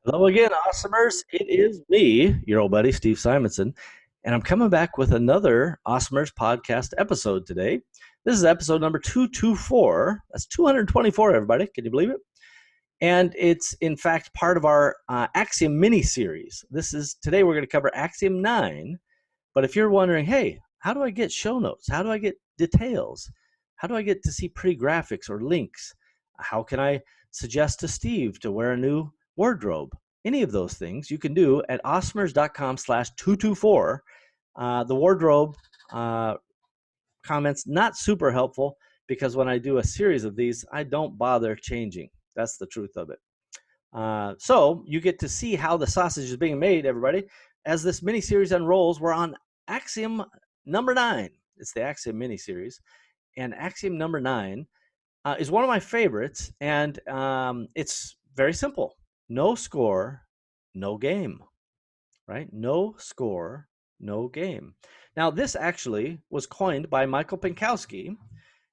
Hello again, Awesomers. It is me, your old buddy, Steve Simonson, and I'm coming back with another Awesomers podcast episode today. This is episode number 224. That's 224, everybody. Can you believe it? And it's, in fact, part of our Axiom Mini Series. Today we're going to cover Axiom 9. But if you're wondering, hey, how do I get show notes? How do I get details? How do I get to see pretty graphics or links? How can I suggest to Steve to wear a new wardrobe? Any of those things you can do at awesomers.com/224. The wardrobe comments not super helpful because when I do a series of these, I don't bother changing. That's the truth of it. So you get to see how the sausage is being made, everybody. As this mini series unrolls, we're on Axiom number 9. It's the Axiom Mini Series, and Axiom number 9 is one of my favorites, and it's very simple. No score, no game, right? No score, no game. Now, this actually was coined by Michael Pinkowski,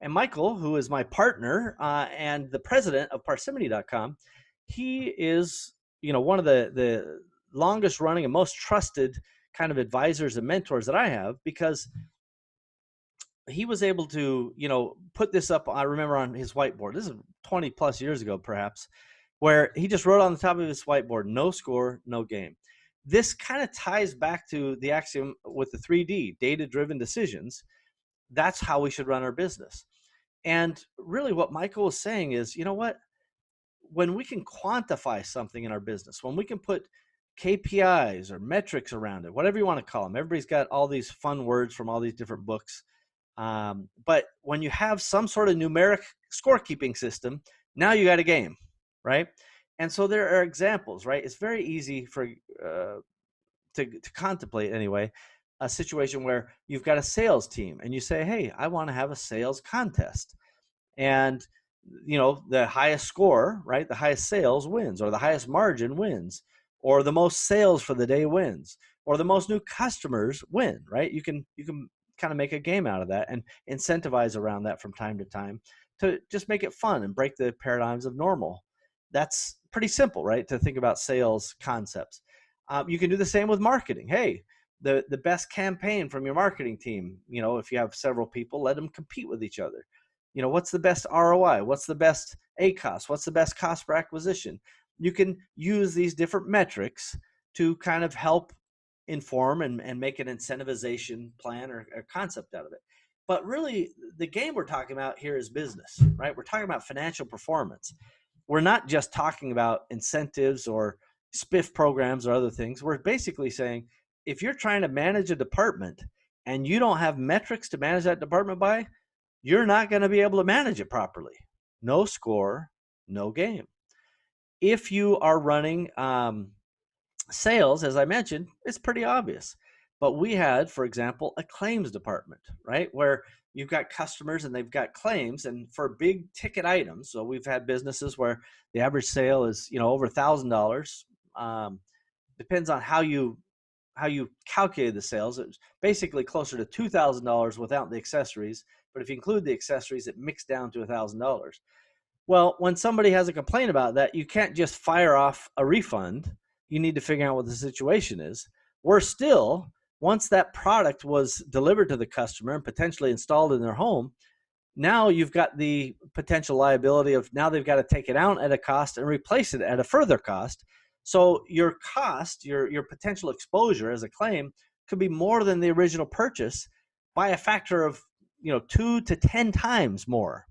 and Michael, who is my partner and the president of Parsimony.com, he is, one of the longest running and most trusted kind of advisors and mentors that I have, because he was able to, put this up, I remember, on his whiteboard. This is 20 plus years ago, perhaps, where he just wrote on the top of his whiteboard, no score, no game. This kind of ties back to the axiom with the 3D, data-driven decisions. That's how we should run our business. And really what Michael was saying is, you know what? When we can quantify something in our business, when we can put KPIs or metrics around it, whatever you want to call them, everybody's got all these fun words from all these different books. But when you have some sort of numeric scorekeeping system, now you got a game, right? And so there are examples, right? It's very easy to contemplate anyway, a situation where you've got a sales team and you say, hey, I want to have a sales contest. And the highest score, right, the highest sales wins, or the highest margin wins, or the most sales for the day wins, or the most new customers win, right? You can kind of make a game out of that and incentivize around that from time to time to just make it fun and break the paradigms of normal. That's pretty simple, right, to think about sales concepts. You can do the same with marketing. Hey, the best campaign from your marketing team, if you have several people, let them compete with each other. What's the best ROI? What's the best ACOS? What's the best cost per acquisition? You can use these different metrics to kind of help inform and make an incentivization plan or concept out of it. But really, the game we're talking about here is business, right? We're talking about financial performance. We're not just talking about incentives or spiff programs or other things. We're basically saying, if you're trying to manage a department and you don't have metrics to manage that department by, you're not going to be able to manage it properly. No score, no game. If you are running sales, as I mentioned, it's pretty obvious. But we had, for example, a claims department, right, where you've got customers and they've got claims, and for big ticket items. So we've had businesses where the average sale is, over $1,000. Depends on how you calculate the sales. It's basically closer to $2,000 without the accessories. But if you include the accessories, it mixed down to $1,000. Well, when somebody has a complaint about that, you can't just fire off a refund. You need to figure out what the situation is. Worse still, once that product was delivered to the customer and potentially installed in their home, now you've got the potential liability of, now they've got to take it out at a cost and replace it at a further cost. So your cost, your potential exposure as a claim could be more than the original purchase by a factor of 2 to 10 times more.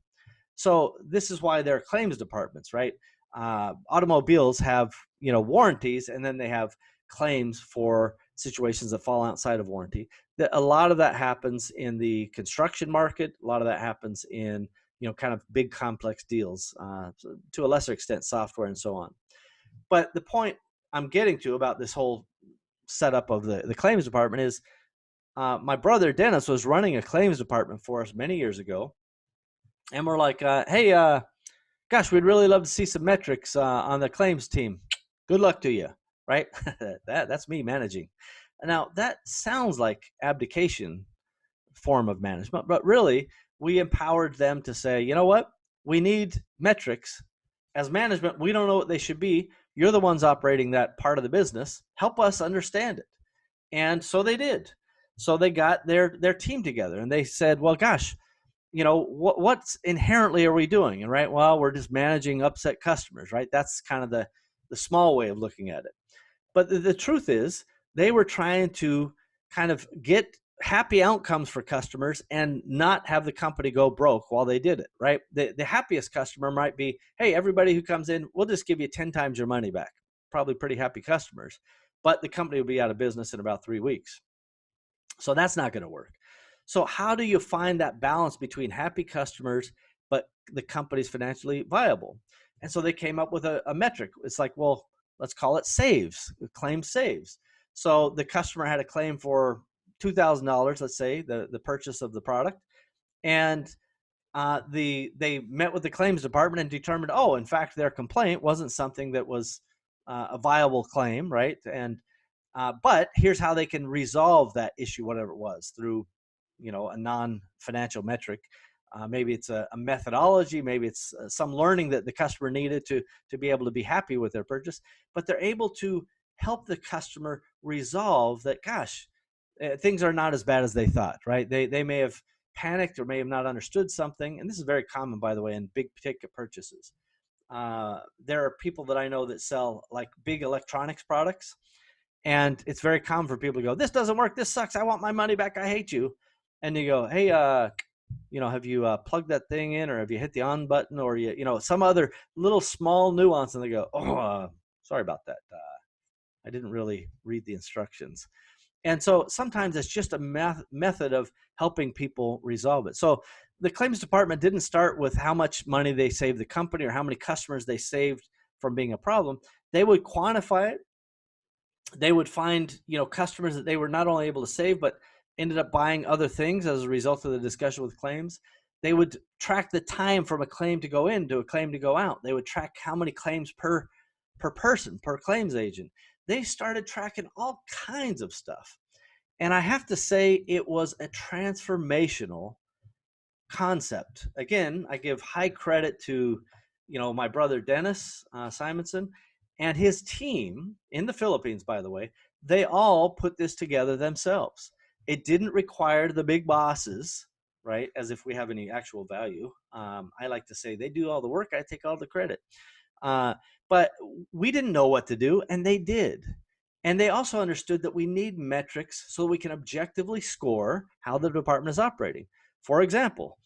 So this is why there are claims departments, right? Automobiles have warranties, and then they have claims for situations that fall outside of warranty. A lot of that happens in the construction market. A lot of that happens in kind of big complex deals, to a lesser extent software and so on. But the point I'm getting to about this whole setup of the claims department is, my brother Dennis was running a claims department for us many years ago, and we're like, hey, gosh, we'd really love to see some metrics on the claims team. Good luck to you, right? That's me managing. Now, that sounds like abdication form of management, but really, we empowered them to say, you know what? We need metrics. As management, we don't know what they should be. You're the ones operating that part of the business. Help us understand it. And so they did. So they got their team together and they said, well, gosh, what's inherently are we doing? And right, well, we're just managing upset customers, right? That's kind of the small way of looking at it. But the truth is, they were trying to kind of get happy outcomes for customers and not have the company go broke while they did it, right? The happiest customer might be, hey, everybody who comes in, we'll just give you 10 times your money back. Probably pretty happy customers, but the company will be out of business in about 3 weeks. So that's not going to work. So how do you find that balance between happy customers, but the company's financially viable? And so they came up with a metric. It's like, well, let's call it saves, claim saves. So the customer had a claim for $2,000, let's say, the purchase of the product. And they met with the claims department and determined, oh, in fact, their complaint wasn't something that was a viable claim, right? And but here's how they can resolve that issue, whatever it was, through a non-financial metric. Maybe it's a methodology, maybe it's some learning that the customer needed to be able to be happy with their purchase, but they're able to help the customer resolve that, gosh, things are not as bad as they thought, right? They may have panicked or may have not understood something, and this is very common, by the way, in big ticket purchases. There are people that I know that sell like big electronics products, and it's very common for people to go, this doesn't work, this sucks, I want my money back, I hate you. And you go, hey, have you plugged that thing in, or have you hit the on button, or some other little small nuance, and they go, oh, sorry about that. I didn't really read the instructions. And so sometimes it's just a method of helping people resolve it. So the claims department didn't start with how much money they saved the company or how many customers they saved from being a problem. They would quantify it. They would find, customers that they were not only able to save, but ended up buying other things as a result of the discussion with claims. They would track the time from a claim to go in to a claim to go out. They would track how many claims per person, per claims agent. They started tracking all kinds of stuff. And I have to say, it was a transformational concept. Again, I give high credit to, my brother Dennis Simonson and his team in the Philippines, by the way. They all put this together themselves. It didn't require the big bosses, right? As if we have any actual value. I like to say they do all the work, I take all the credit. But we didn't know what to do, and they did. And they also understood that we need metrics so we can objectively score how the department is operating. For example,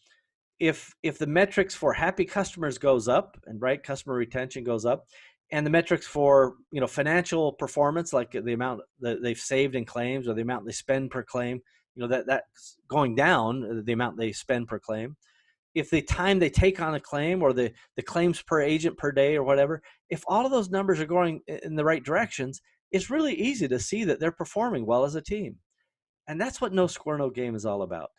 if the metrics for happy customers goes up, and right, customer retention goes up, and the metrics for financial performance, like the amount that they've saved in claims or the amount they spend per claim, that's going down, the amount they spend per claim. If the time they take on a claim or the claims per agent per day or whatever, if all of those numbers are going in the right directions, it's really easy to see that they're performing well as a team. And that's what No Score, No Game is all about.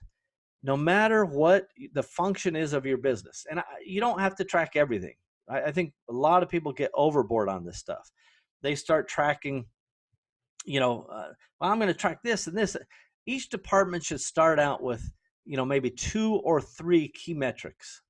No matter what the function is of your business, and you don't have to track everything. I think a lot of people get overboard on this stuff. They start tracking, well, I'm going to track this and this. Each department should start out with, maybe 2 or 3 key metrics.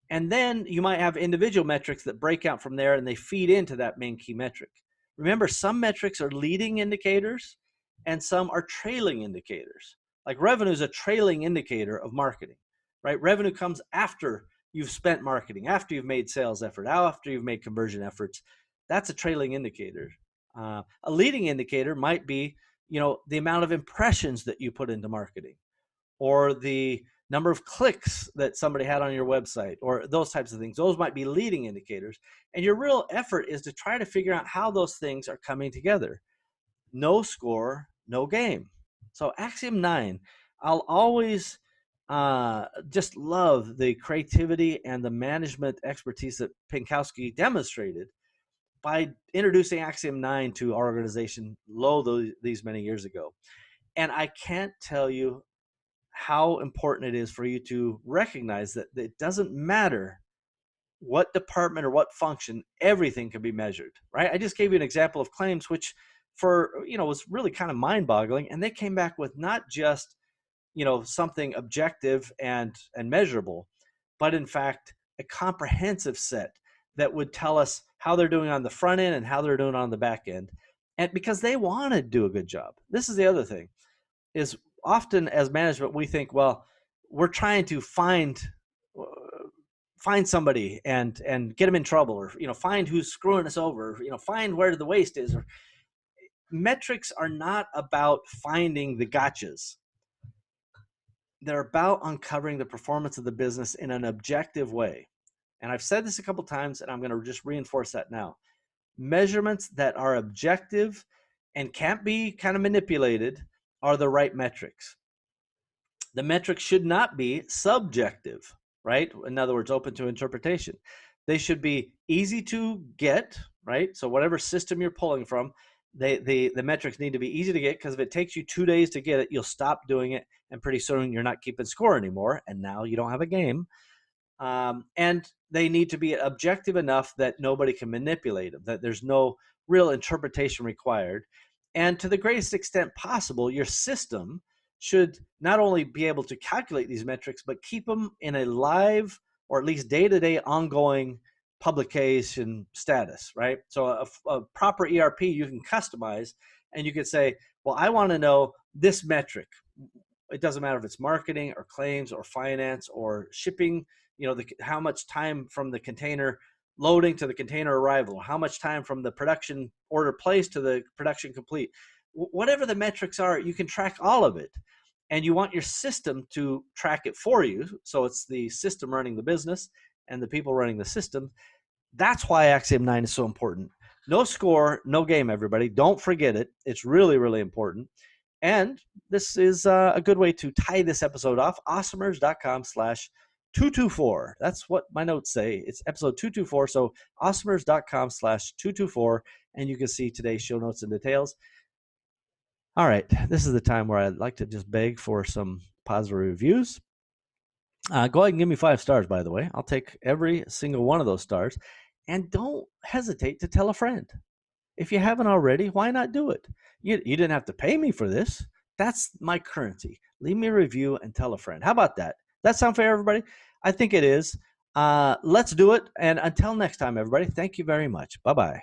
And then you might have individual metrics that break out from there and they feed into that main key metric. Remember, some metrics are leading indicators and some are trailing indicators. Like revenue is a trailing indicator of marketing, right? Revenue comes after you've spent marketing, after you've made sales effort, after you've made conversion efforts. That's a trailing indicator. A leading indicator might be, the amount of impressions that you put into marketing, or the number of clicks that somebody had on your website, or those types of things. Those might be leading indicators. And your real effort is to try to figure out how those things are coming together. No score, no game. So Axiom 9, I'll always just love the creativity and the management expertise that Pinkowski demonstrated by introducing Axiom 9 to our organization these many years ago. And I can't tell you how important it is for you to recognize that it doesn't matter what department or what function, everything can be measured, right? I just gave you an example of claims, which was really kind of mind-boggling. And they came back with not just, something objective and measurable, but in fact, a comprehensive set that would tell us how they're doing on the front end and how they're doing on the back end. And because they want to do a good job. This is the other thing, is often as management, we think, well, we're trying to find somebody and get them in trouble, or, find who's screwing us over, find where the waste is. Or metrics are not about finding the gotchas. They're about uncovering the performance of the business in an objective way. And I've said this a couple times, and I'm going to just reinforce that now. Measurements that are objective and can't be kind of manipulated are the right metrics. The metrics should not be subjective, right? In other words, open to interpretation. They should be easy to get, right? So whatever system you're pulling from, the metrics need to be easy to get, because if it takes you 2 days to get it, you'll stop doing it, and pretty soon you're not keeping score anymore, and now you don't have a game. And they need to be objective enough that nobody can manipulate them, that there's no real interpretation required. And to the greatest extent possible, your system should not only be able to calculate these metrics, but keep them in a live, or at least day-to-day ongoing publication status, right? So a proper ERP you can customize, and you could say, well, I want to know this metric. It doesn't matter if it's marketing or claims or finance or shipping, how much time from the container loading to the container arrival, how much time from the production order placed to the production complete. Whatever the metrics are, you can track all of it. And you want your system to track it for you. So it's the system running the business and the people running the system. That's why Axiom 9 is so important. No score, no game, everybody. Don't forget it. It's really, really important. And this is a good way to tie this episode off. awesomers.com/224. That's what my notes say. It's episode 224. So awesomers.com/224. And you can see today's show notes and details. All right. This is the time where I'd like to just beg for some positive reviews. Go ahead and give me 5 stars, by the way. I'll take every single one of those stars. And don't hesitate to tell a friend. If you haven't already, why not do it? You didn't have to pay me for this. That's my currency. Leave me a review and tell a friend. How about that? That sound fair, everybody? I think it is. Let's do it. And until next time, everybody, thank you very much. Bye-bye.